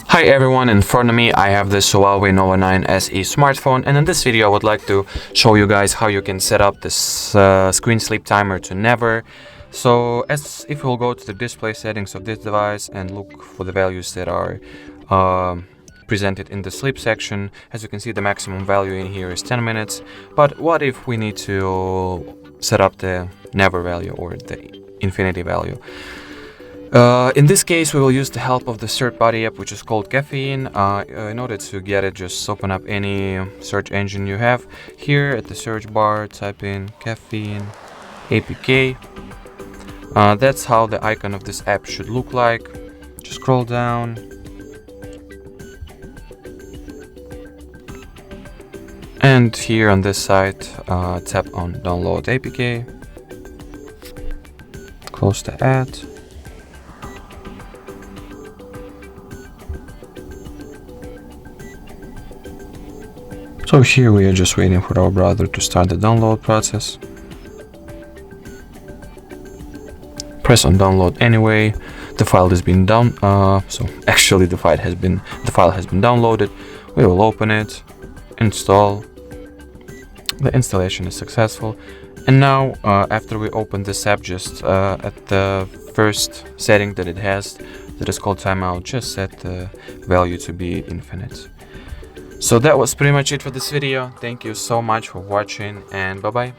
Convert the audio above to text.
Hi everyone, in front of me I have this Huawei Nova 9 SE smartphone, and in this video I would like to show you guys how you can set up this screen sleep timer to never. So as if we'll go to the display settings of this device and look for the values that are presented in the sleep section, as you can see the maximum value in here is 10 minutes. But what if we need to set up the never value or the infinity value? In this case, we will use the help of the third-party app, which is called Caffeine. In order to get it, just open up any search engine you have. Here at the search bar, type in Caffeine APK. That's how the icon of this app should look like. Just scroll down. And here on this side, tap on Download APK. Close the ad. So here we are just waiting for our browser to start the download process. Press on download anyway. The file has been the file has been downloaded. We will open it, install. The installation is successful. And now after we open this app, just at the first setting that it has, that is called Timeout, just set the value to be infinite. So that was pretty much it for this video. Thank you so much for watching, and bye bye.